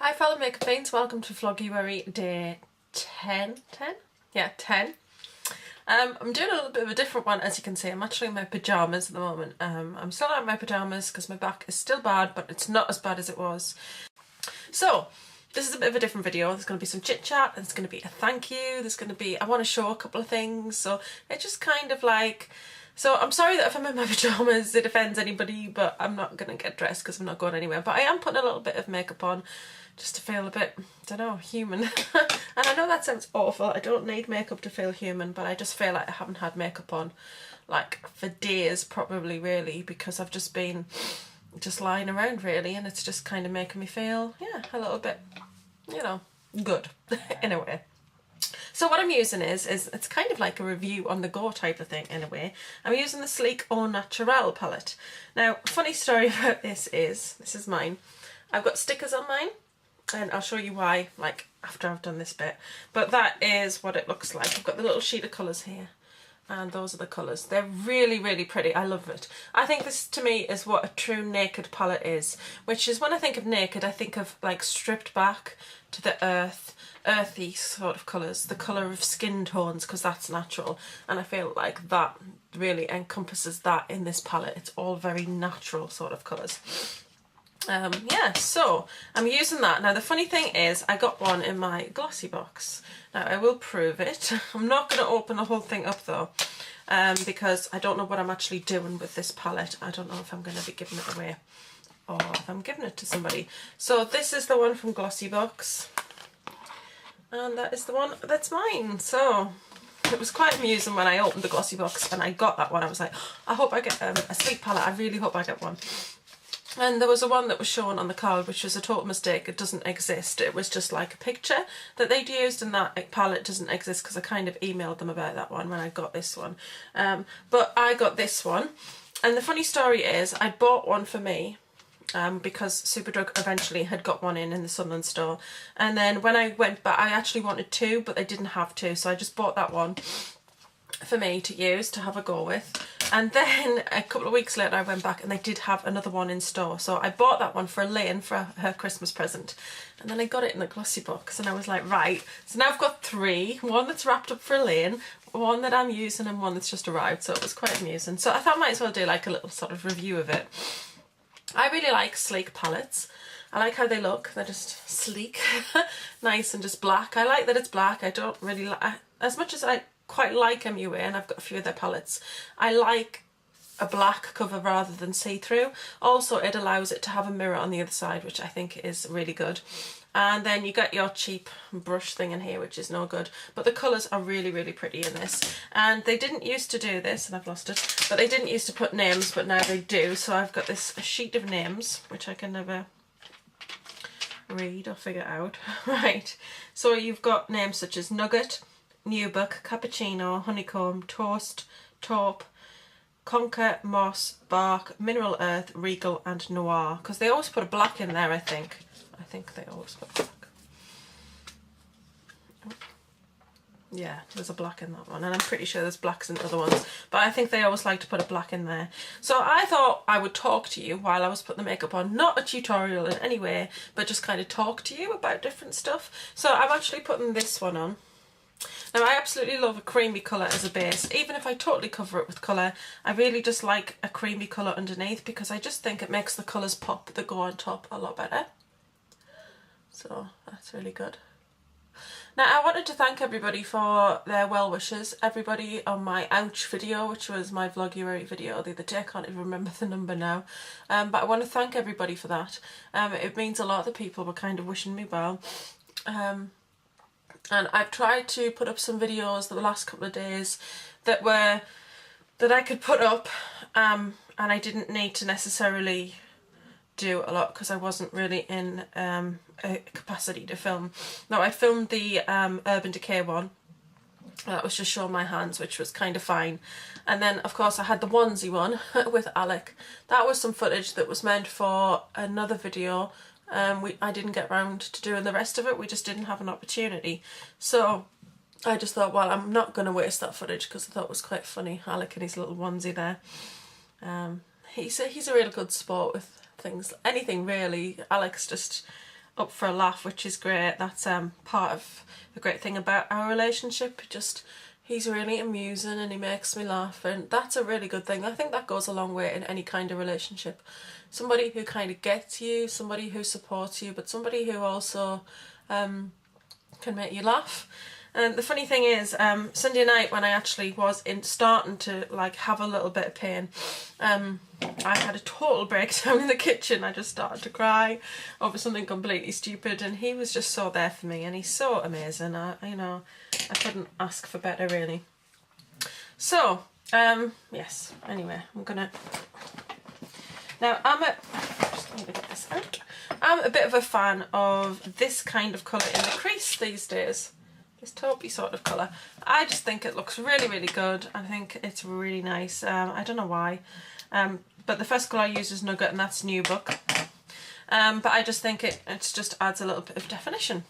Hi fellow makeup fiends, welcome to Vloguary day 10? Yeah, 10. I'm doing a little bit of a different one, as you can see. I'm actually in my pyjamas at the moment. I'm still out in my pyjamas because my back is still bad, but it's not as bad as it was. So, this is a bit of a different video. There's going to be some chit chat, there's going to be a thank you, there's going to be, I want to show a couple of things, so it's just kind of like, so I'm sorry that if I'm in my pyjamas it offends anybody, but I'm not going to get dressed because I'm not going anywhere, but I am putting a little bit of makeup on just to feel a bit, I don't know, human. And I know that sounds awful, I don't need makeup to feel human, but I just feel like I haven't had makeup on like for days probably, really, because I've just been just lying around really, and it's just kind of making me feel, yeah, a little bit, you know, good in a way. So what I'm using is it's kind of like a review on the go type of thing in a way. I'm using the Sleek Au Naturel palette. Now, funny story about this is mine. I've got stickers on mine, and I'll show you why, like, after I've done this bit. But that is what it looks like. I've got the little sheet of colours here, and those are the colours. They're really, really pretty. I love it. I think this, to me, is what a true naked palette is, which is, when I think of naked, I think of, like, stripped back to the earthy sort of colours, the colour of skin tones, because that's natural, and I feel like that really encompasses that in this palette. It's all very natural sort of colours. Yeah, so I'm using that. Now the funny thing is I got one in my glossy box. Now I will prove it. I'm not going to open the whole thing up though, because I don't know what I'm actually doing with this palette. I don't know if I'm going to be giving it away or if I'm giving it to somebody. So this is the one from Glossy Box, and that is the one that's mine. So it was quite amusing when I opened the Glossy Box and I got that one. I was like, I hope I get a sleek palette. I really hope I get one. And there was a one that was shown on the card, which was a total mistake. It doesn't exist. It was just like a picture that they'd used, and that palette doesn't exist, because I kind of emailed them about that one when I got this one. But I got this one, and the funny story is I bought one for me, because Superdrug eventually had got one in the Sunderland store, and then when I went back I actually wanted two, but they didn't have two, so I just bought that one for me to use, to have a go with. And then a couple of weeks later I went back and they did have another one in store, so I bought that one for Elaine for her Christmas present, and then I got it in a glossy box, and I was like, right, so now I've got three, one that's wrapped up for Elaine, one that I'm using, and one that's just arrived. So it was quite amusing, so I thought I might as well do like a little sort of review of it. I really like sleek palettes. I like how they look. They're just sleek, nice and just black. I like that it's black. I don't really like, as much as I quite like MUA, and I've got a few of their palettes, I like a black cover rather than see-through. Also, it allows it to have a mirror on the other side, which I think is really good. And then you get your cheap brush thing in here, which is no good. But the colours are really, really pretty in this. And they didn't used to do this, and I've lost it, but they didn't used to put names, but now they do. So I've got this sheet of names, which I can never read or figure out. Right, so you've got names such as Nugget, Nubuck, Cappuccino, Honeycomb, Toast, Taupe, Conker, Moss, Bark, Mineral Earth, Regal and Noir. Because they always put a black in there, I think. I think they always put black. Yeah, there's a black in that one, and I'm pretty sure there's blacks in other ones, but I think they always like to put a black in there. So I thought I would talk to you while I was putting the makeup on, not a tutorial in any way, but just kind of talk to you about different stuff. So I'm actually putting this one on. Now I absolutely love a creamy colour as a base. Even if I totally cover it with colour, I really just like a creamy colour underneath, because I just think it makes the colours pop that go on top a lot better. So that's really good. Now I wanted to thank everybody for their well wishes. Everybody on my ouch video, which was my Vloguary video the other day, I can't even remember the number now, but I want to thank everybody for that. It means a lot that people were kind of wishing me well. And I've tried to put up some videos the last couple of days that I could put up, and I didn't need to necessarily do a lot because I wasn't really in a capacity to film. Now I filmed the Urban Decay one. That was just showing my hands, which was kind of fine. And then of course I had the onesie one with Alec. That was some footage that was meant for another video. I didn't get round to doing the rest of it. We just didn't have an opportunity. So I just thought, well, I'm not going to waste that footage, because I thought it was quite funny. Alec in his little onesie there. He's a real good sport with things, anything really. Alec's just up for a laugh, which is great. That's part of the great thing about our relationship. Just, he's really amusing and he makes me laugh, and that's a really good thing. I think that goes a long way in any kind of relationship. Somebody who kind of gets you, somebody who supports you, but somebody who also can make you laugh. And the funny thing is, Sunday night when I actually was starting to like have a little bit of pain, I had a total breakdown in the kitchen. I just started to cry over something completely stupid, and he was just so there for me, and he's so amazing. You know, I couldn't ask for better, really. So, yes, anyway, now just need to get this out. I'm a bit of a fan of this kind of colour in the crease these days. This taupey sort of colour. I just think it looks really, really good. I think it's really nice. I don't know why. But the first colour I used is Nugget, and that's New Book. But I just think it just adds a little bit of definition.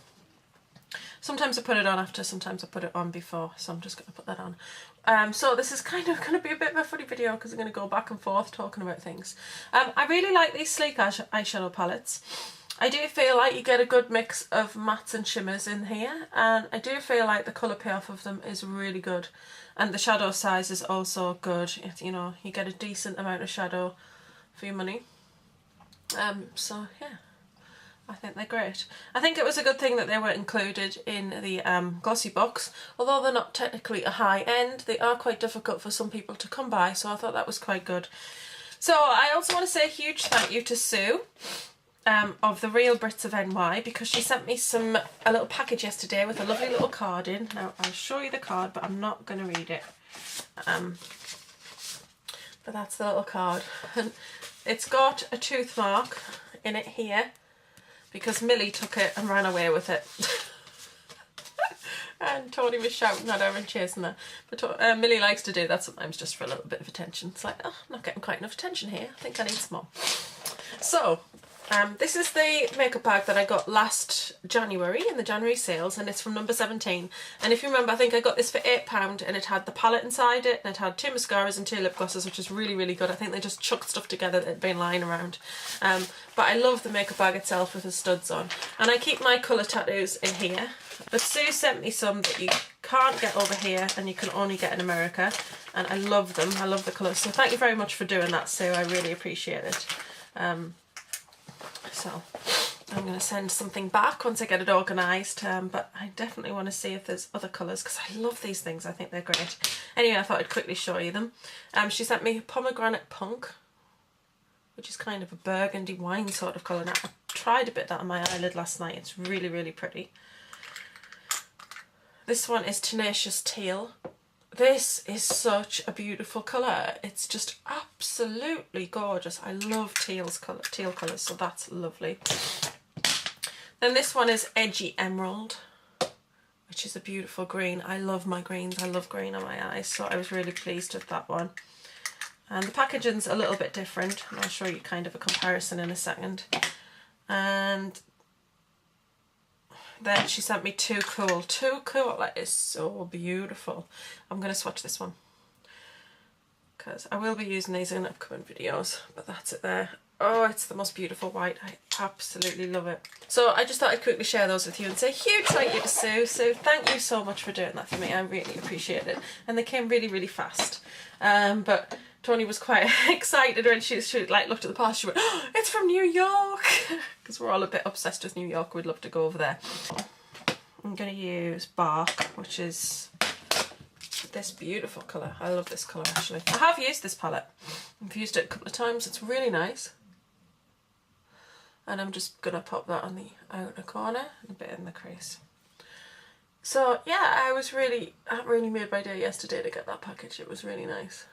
Sometimes I put it on after, sometimes I put it on before, so I'm just going to put that on. So this is kind of going to be a bit of a funny video because I'm going to go back and forth talking about things. I really like these sleek eyeshadow palettes. I do feel like you get a good mix of mattes and shimmers in here, and I do feel like the colour payoff of them is really good, and the shadow size is also good. You know, you get a decent amount of shadow for your money. So yeah, I think they're great. I think it was a good thing that they were included in the glossy box. Although they're not technically a high end, they are quite difficult for some people to come by, so I thought that was quite good. So I also want to say a huge thank you to Sue of the Real Brits of NY, because she sent me a little package yesterday with a lovely little card in. Now I'll show you the card, but I'm not going to read it. But that's the little card, and it's got a tooth mark in it here because Millie took it and ran away with it. And Tony was shouting at her and chasing her. But Millie likes to do that sometimes just for a little bit of attention. It's like, oh, I'm not getting quite enough attention here. I think I need some more. So, this is the makeup bag that I got last January in the January sales, and it's from number 17. And if you remember, I think I got this for £8, and it had the palette inside it, and it had 2 mascaras and 2 lip glosses, which is really, really good. I think they just chucked stuff together that had been lying around. But I love the makeup bag itself with the studs on. And I keep my colour tattoos in here. But Sue sent me some that you can't get over here and you can only get in America. And I love them. I love the colours. So thank you very much for doing that, Sue. I really appreciate it. So I'm going to send something back once I get it organised, but I definitely want to see if there's other colours because I love these things. I think they're great. Anyway, I thought I'd quickly show you them. She sent me Pomegranate Punk, which is kind of a burgundy wine sort of colour. Now, I tried a bit of that on my eyelid last night. It's really, really pretty. This one is Tenacious Teal. This is such a beautiful colour. It's just absolutely gorgeous. I love teal colours, so that's lovely. Then this one is Edgy Emerald, which is a beautiful green. I love my greens. I love green on my eyes, so I was really pleased with that one. And the packaging's a little bit different, and I'll show you kind of a comparison in a second. And then she sent me Too Cool. Too Cool, that is so beautiful. I'm going to swatch this one because I will be using these in upcoming videos, but that's it there. Oh, it's the most beautiful white. I absolutely love it. So I just thought I'd quickly share those with you and say huge thank you to Sue. Sue, thank you so much for doing that for me. I really appreciate it. And they came really, really fast. But Tony was quite excited when she like looked at the parcel. She went, oh, it's from New York! Because we're all a bit obsessed with New York. We'd love to go over there. I'm going to use Bark, which is this beautiful colour. I love this colour actually. I have used this palette. I've used it a couple of times. It's really nice. And I'm just going to pop that on the outer corner and a bit in the crease. So yeah, that really made my day yesterday to get that package. It was really nice.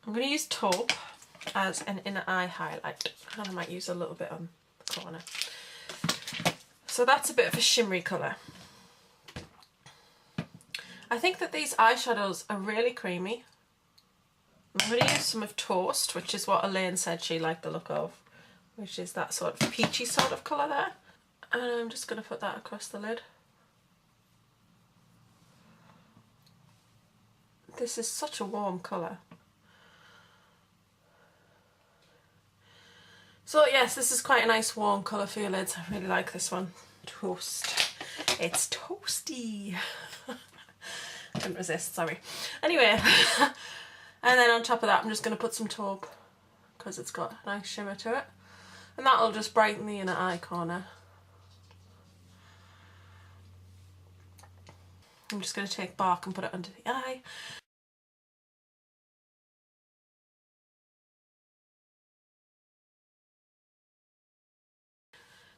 I'm going to use taupe as an inner eye highlight, and I might use a little bit on the corner. So that's a bit of a shimmery colour. I think that these eyeshadows are really creamy. I'm going to use some of Toast, which is what Elaine said she liked the look of, which is that sort of peachy sort of colour there. And I'm just going to put that across the lid. this is such a warm colour. So yes, this is quite a nice warm colour for your lids. I really like this one. Toast. It's toasty. Couldn't resist, sorry. Anyway, and then on top of that I'm just going to put some taupe because it's got a nice shimmer to it. And that'll just brighten the inner eye corner. I'm just going to take bark and put it under the eye.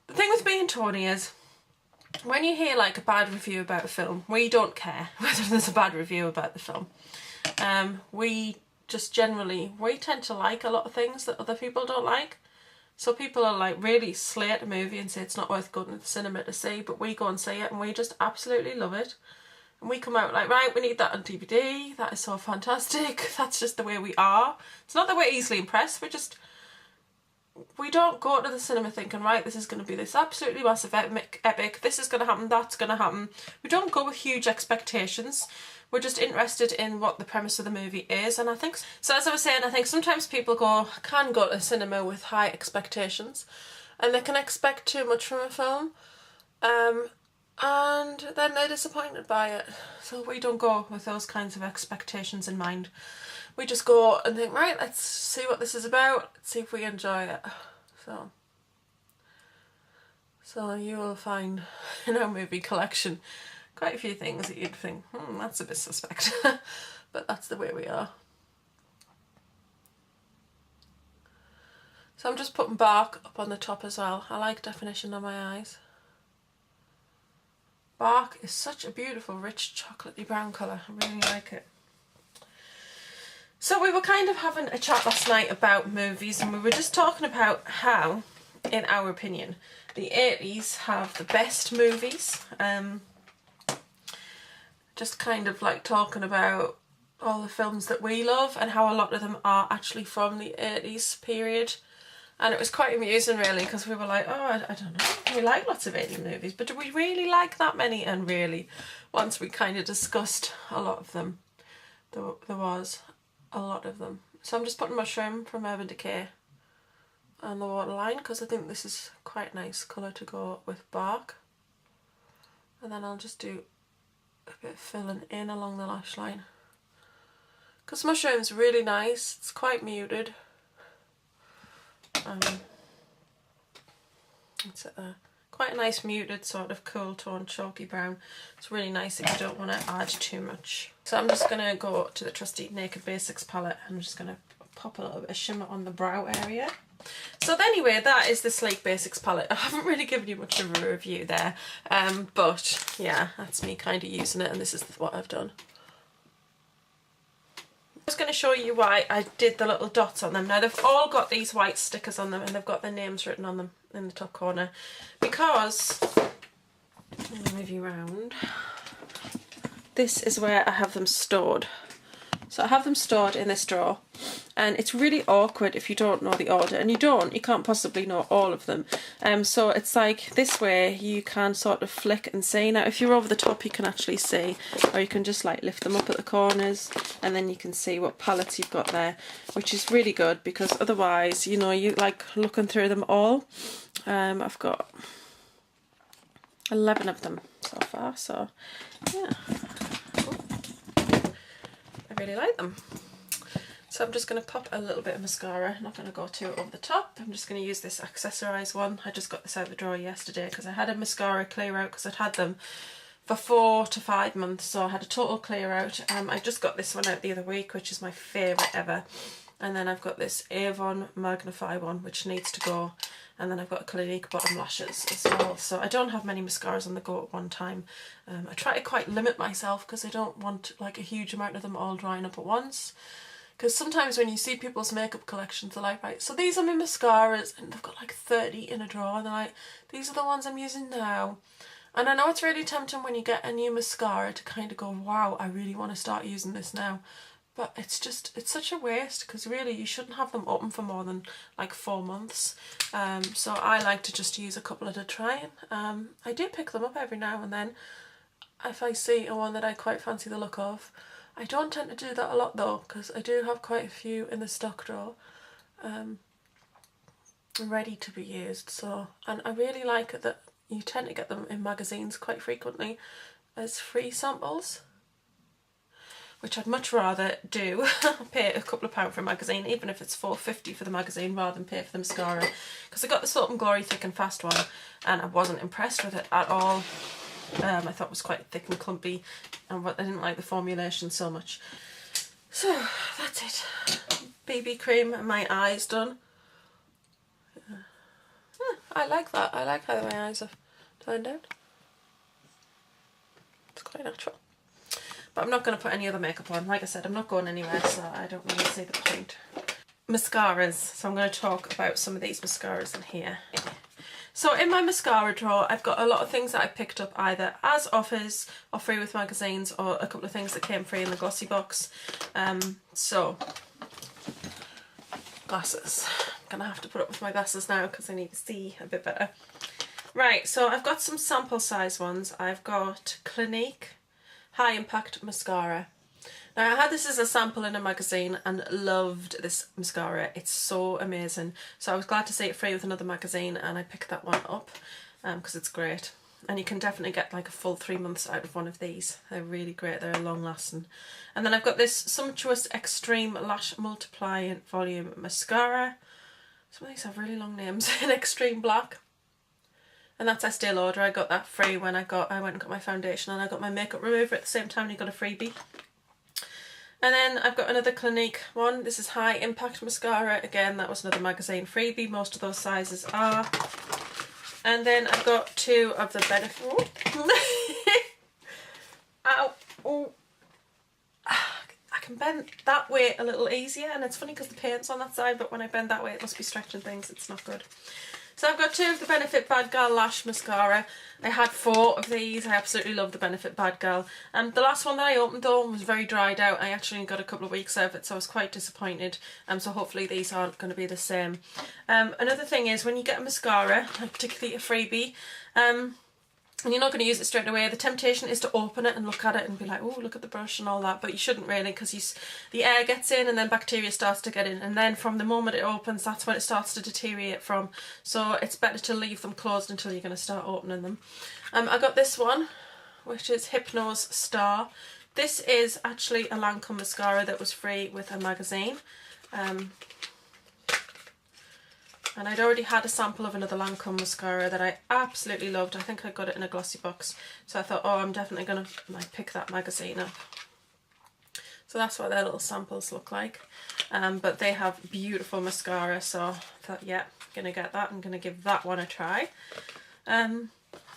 The thing with me and Tony is, when you hear like a bad review about a film, we don't care whether there's a bad review about the film. We just generally, we tend to like a lot of things that other people don't like. So people are like really slate a movie and say it's not worth going to the cinema to see, but we go and see it and we just absolutely love it. And we come out like, right, we need that on DVD, that is so fantastic, that's just the way we are. It's not that we're easily impressed, we don't go to the cinema thinking, right, this is going to be this absolutely massive epic, this is going to happen, that's going to happen. We don't go with huge expectations. We're just interested in what the premise of the movie is. And I think, so as I was saying, I think sometimes people can go to the cinema with high expectations and they can expect too much from a film. And then they're disappointed by it. So we don't go with those kinds of expectations in mind. We just go and think, right, let's see what this is about, let's see if we enjoy it. So you will find in our movie collection quite a few things that you'd think, that's a bit suspect. But that's the way we are. So I'm just putting bark up on the top as well. I like definition on my eyes. Bark is such a beautiful, rich, chocolatey brown colour. I really like it. So we were kind of having a chat last night about movies, and we were just talking about how, in our opinion, the 80s have the best movies. Just kind of like talking about all the films that we love and how a lot of them are actually from the 80s period. And it was quite amusing really, because we were like, oh, I don't know, we like lots of 80s movies, but do we really like that many? And really, once we kind of discussed a lot of them, there was a lot of them. So I'm just putting Mushroom from Urban Decay on the waterline because I think this is quite a nice colour to go with bark. And then I'll just do a bit of filling in along the lash line. Because Mushroom's really nice, it's quite muted. It's quite a nice muted sort of cool tone chalky brown. It's really nice if you don't want to add too much. So I'm just going to go to the trusty Naked Basics palette and I'm just going to pop a little bit of shimmer on the brow area. So anyway, that is the Sleek Basics palette. I haven't really given you much of a review there, but yeah, that's me kind of using it, and this is what I've done. I'm just going to show you why I did the little dots on them. Now they've all got these white stickers on them and they've got their names written on them in the top corner because, let me move you around, this is where I have them stored. So I have them stored in this drawer, and it's really awkward if you don't know the order, and you can't possibly know all of them. So it's like this way you can sort of flick and see. Now if you're over the top you can actually see, or you can just like lift them up at the corners and then you can see what palettes you've got there, which is really good because otherwise, you know, you like looking through them all. I've got 11 of them so far, so yeah. I really like them. So I'm just going to pop a little bit of mascara. I'm not going to go too over the top. I'm just going to use this Accessorize one. I just got this out of the drawer yesterday because I had a mascara clear out because I'd had them for 4 to 5 months. So I had a total clear out. I just got this one out the other week, which is my favourite ever. And then I've got this Avon Magnify one, which needs to go. And then I've got a Clinique Bottom Lashes as well. So I don't have many mascaras on the go at one time. I try to quite limit myself because I don't want like a huge amount of them all drying up at once. Because sometimes when you see people's makeup collections, they're like, right, so these are my mascaras, and they've got like 30 in a drawer, and they're like, these are the ones I'm using now. And I know it's really tempting when you get a new mascara to kind of go, wow, I really want to start using this now. But it's such a waste because really you shouldn't have them open for more than like 4 months. So I like to just use a couple at a time. I do pick them up every now and then if I see a one that I quite fancy the look of. I don't tend to do that a lot though, because I do have quite a few in the stock drawer ready to be used. So, and I really like it that you tend to get them in magazines quite frequently as free samples, which I'd much rather do pay a couple of £pounds for a magazine, even if it's £4.50 for the magazine, rather than pay for the mascara, because I got the Salt and Glory Thick and Fast one and I wasn't impressed with it at all. I thought it was quite thick and clumpy, and I didn't like the formulation so much. So that's it. BB cream and my eyes done. I like that. I like how my eyes have turned out. It's quite natural. But I'm not going to put any other makeup on. Like I said, I'm not going anywhere, so I don't really see the point. Mascaras. So I'm going to talk about some of these mascaras in here. So in my mascara drawer, I've got a lot of things that I picked up either as offers or free with magazines, or a couple of things that came free in the glossy box. So, glasses. I'm going to have to put up with my glasses now because I need to see a bit better. Right, so I've got some sample size ones. I've got Clinique High Impact Mascara. Now I had this as a sample in a magazine and loved this mascara. It's so amazing. So I was glad to see it free with another magazine, and I picked that one up because it's great. And you can definitely get like a full 3 months out of one of these. They're really great, they're long lasting. And then I've got this Sumptuous Extreme Lash Multiply Volume Mascara. Some of these have really long names. In Extreme Black. And that's Estee Lauder. I got that free when I went and got my foundation, and I got my makeup remover at the same time, and you got a freebie. And then I've got another Clinique one. This is High Impact Mascara. Again, that was another magazine freebie. Most of those sizes are. And then I've got two of the Benefit. Ow! Oh. I can bend that way a little easier, and it's funny because the paint's on that side, but when I bend that way it must be stretching things. It's not good. So I've got two of the Benefit Bad Girl Lash Mascara. I had 4 of these. I absolutely love the Benefit Bad Girl. And the last one that I opened though was very dried out. I actually got a couple of weeks out of it, so I was quite disappointed. So hopefully these aren't going to be the same. Another thing is, when you get a mascara, particularly a freebie, and you're not going to use it straight away, the temptation is to open it and look at it and be like, oh, look at the brush and all that, but you shouldn't really, because the air gets in and then bacteria starts to get in, and then from the moment it opens, that's when it starts to deteriorate from. So it's better to leave them closed until you're going to start opening them. I got this one, which is Hypnose Star. This is actually a Lancome mascara that was free with a magazine. And I'd already had a sample of another Lancome mascara that I absolutely loved. I think I got it in a glossy box. So I thought, oh, I'm definitely going to pick that magazine up. So that's what their little samples look like. But they have beautiful mascara, so I thought, yeah, I'm going to get that. I'm going to give that one a try.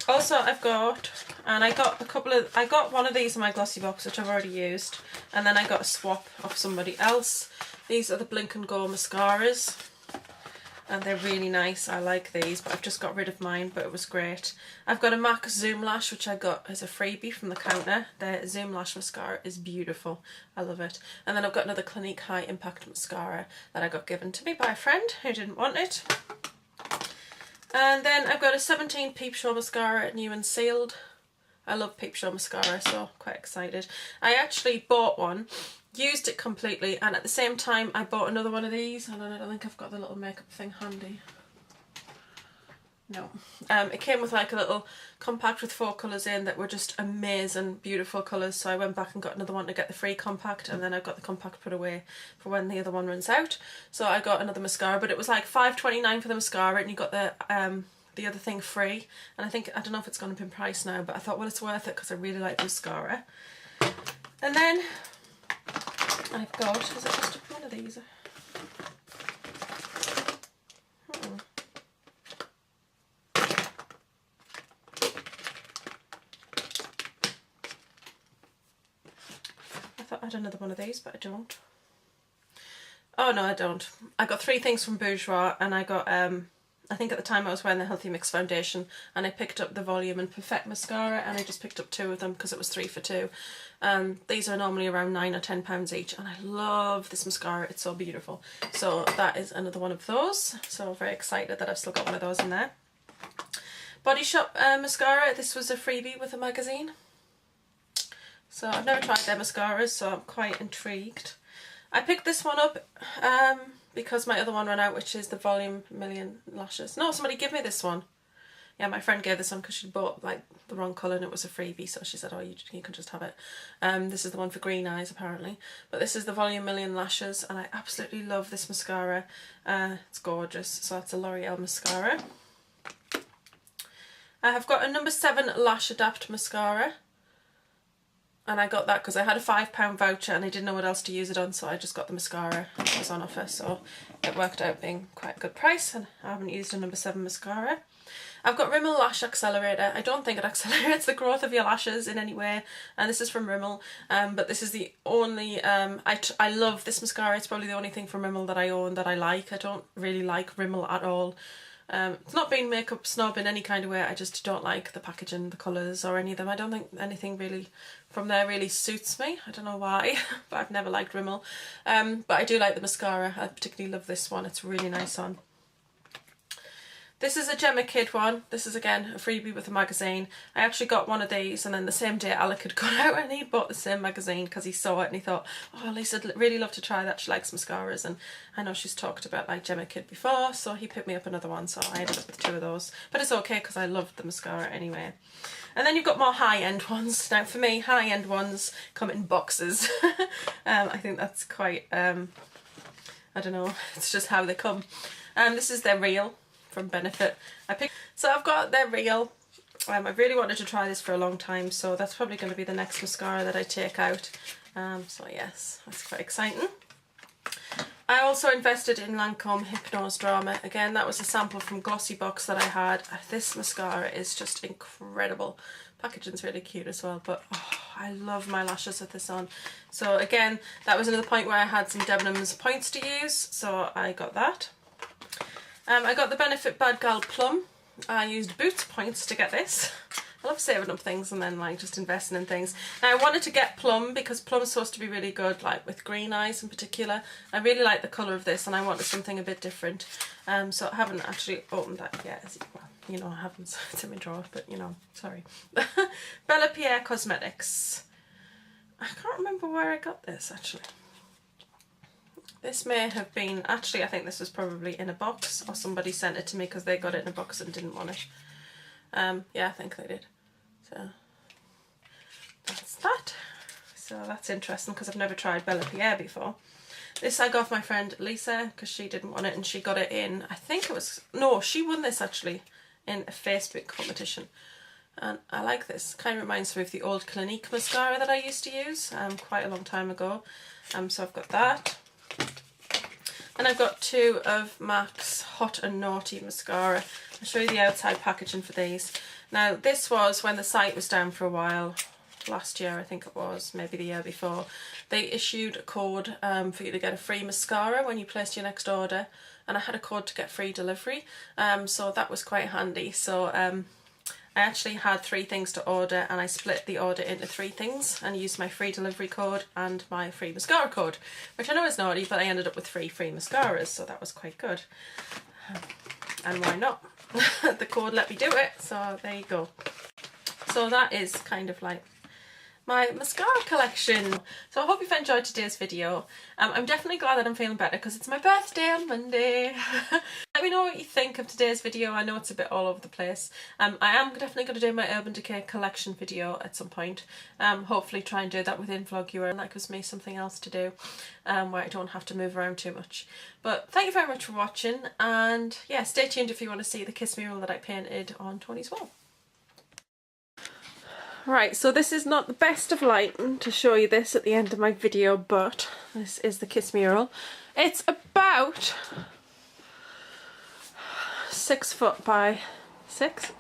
Also, I've got, and I got one of these in my glossy box, which I've already used. And then I got a swap of somebody else. These are the Blink and Go mascaras. And they're really nice. I like these, but I've just got rid of mine, but it was great. I've got a MAC Zoom Lash, which I got as a freebie from the counter. Their Zoom Lash mascara is beautiful. I love it. And then I've got another Clinique High Impact mascara that I got given to me by a friend who didn't want it. And then I've got a 17 Peep Show mascara, new and sealed. I love Peep Show mascara, so quite excited. I actually bought one, used it completely, and at the same time I bought another one of these, and I don't think I've got the little makeup thing handy. No. It came with like a little compact with 4 colours in that were just amazing, beautiful colours, so I went back and got another one to get the free compact, and then I got the compact put away for when the other one runs out. So I got another mascara, but it was like $5.29 for the mascara, and you got the other thing free, and I don't know if it's gone up in price now, but I thought, well, it's worth it because I really like mascara. And then I've got, is it just one of these? I thought I had another one of these, but I don't. Oh no, I don't. I got 3 things from Bourjois, and I got I think at the time I was wearing the Healthy Mix foundation, and I picked up the Volume and Perfect mascara, and I just picked up 2 of them because it was 3 for 2. These are normally around £9 or £10 each, and I love this mascara. It's so beautiful. So that is another one of those. So I'm very excited that I've still got one of those in there. Body Shop mascara. This was a freebie with a magazine. So I've never tried their mascaras, so I'm quite intrigued. I picked this one up because my other one ran out, which is the Volume Million Lashes. No, somebody give me this one. Yeah, my friend gave this one because she bought like the wrong colour and it was a freebie, so she said, oh, you can just have it. This is the one for green eyes apparently, but this is the Volume Million Lashes, and I absolutely love this mascara. It's gorgeous. So that's a L'Oreal mascara. I have got a number 7 Lash Adapt mascara, and I got that because I had a £5 voucher and I didn't know what else to use it on, so I just got the mascara. It was on offer, so it worked out being quite a good price, and I haven't used a number 7 mascara. I've got Rimmel Lash Accelerator. I don't think it accelerates the growth of your lashes in any way, and this is from Rimmel, but this is the only, I love this mascara. It's probably the only thing from Rimmel that I own that I like. I don't really like Rimmel at all. It's not being makeup snob in any kind of way, I just don't like the packaging, the colours or any of them. I don't think anything really from there really suits me. I don't know why, but I've never liked Rimmel. But I do like the mascara. I particularly love this one. It's really nice on. This is a Gemma Kid one. This is again a freebie with a magazine. I actually got one of these, and then the same day Alec had gone out and he bought the same magazine because he saw it and he thought, oh, Lisa'd really love to try that. She likes mascaras, and I know she's talked about like Gemma Kid before, so he picked me up another one, so I ended up with 2 of those. But it's okay because I loved the mascara anyway. And then you've got more high-end ones. Now for me, high-end ones come in boxes. I think that's quite, I don't know, it's just how they come. This is their Real from Benefit. So I've got their Real. I really wanted to try this for a long time, so that's probably going to be the next mascara that I take out. So yes, that's quite exciting. I also invested in Lancome Hypnose Drama. Again, that was a sample from Glossy Box that I had. This mascara is just incredible. Packaging's really cute as well, but oh, I love my lashes with this on. So again, that was another point where I had some Debenhams points to use, so I got that. I got the Benefit Bad Gal Plum. I used Boots points to get this. I love saving up things and then like just investing in things. Now I wanted to get Plum because Plum's supposed to be really good, like with green eyes in particular. I really like the colour of this and I wanted something a bit different. So I haven't actually opened that yet. Well, you know I haven't, it's in my drawer, but you know, sorry. Bella Pierre Cosmetics. I can't remember where I got this actually. This may have been, actually I think this was probably in a box, or somebody sent it to me because they got it in a box and didn't want it. Yeah, I think they did. So that's that. So that's interesting because I've never tried Bella Pierre before. This I got off my friend Lisa because she didn't want it, and she got it in, I think it was, no, she won this actually in a Facebook competition. And I like this. Kind of reminds me of the old Clinique mascara that I used to use quite a long time ago. So I've got that. And I've got 2 of MAC's Hot and Naughty mascara. I'll show you the outside packaging for these. Now this was when the site was down for a while, last year I think it was, maybe the year before. They issued a code for you to get a free mascara when you placed your next order, and I had a code to get free delivery, so that was quite handy. So I actually had 3 things to order, and I split the order into 3 things and used my free delivery code and my free mascara code, which I know is naughty, but I ended up with 3 free mascaras, so that was quite good. And why not? The code let me do it, so there you go. So that is kind of like my mascara collection. So I hope you've enjoyed today's video. I'm definitely glad that I'm feeling better because it's my birthday on Monday. Let me know what you think of today's video. I know it's a bit all over the place. I am definitely going to do my Urban Decay collection video at some point. Hopefully try and do that within Vloguary, and that gives me something else to do where I don't have to move around too much. But thank you very much for watching, and yeah, stay tuned if you want to see the kiss mural that I painted on Tony's wall. Right, so this is not the best of lighting to show you this at the end of my video, but this is the kiss mural. It's about 6 foot by 6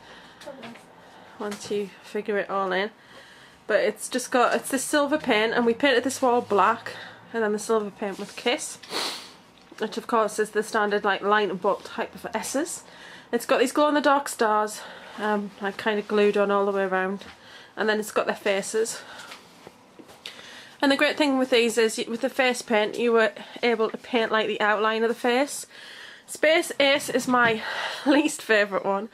once you figure it all in. But it's just got, it's this silver paint, and we painted this wall black and then the silver paint with kiss, which of course is the standard like line and bolt type of S's. It's got these glow in the dark stars like kind of glued on all the way around. And then it's got their faces. And the great thing with these is, with the face paint, you were able to paint like the outline of the face. Space Ace is my least favourite one.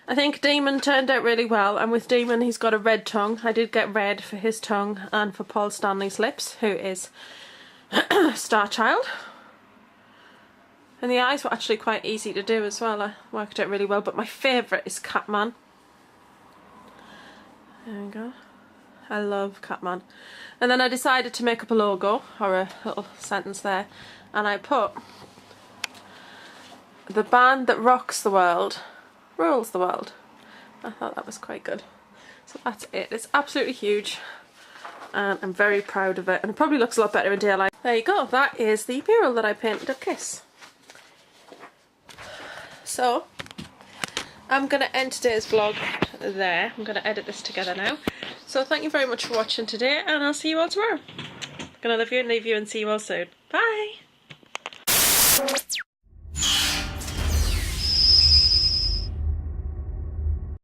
I think Demon turned out really well, and with Demon he's got a red tongue. I did get red for his tongue and for Paul Stanley's lips, who is Star Child. And the eyes were actually quite easy to do as well. I worked out really well, but my favourite is Catman. There we go. I love Catman. And then I decided to make up a logo, or a little sentence there, and I put, "The band that rocks the world rules the world." I thought that was quite good. So that's it. It's absolutely huge and I'm very proud of it, and it probably looks a lot better in daylight. There you go, that is the mural that I painted of Kiss. So I'm going to end today's vlog there. I'm going to edit this together now. So thank you very much for watching today, and I'll see you all tomorrow. I'm going to love you and leave you and see you all soon. Bye!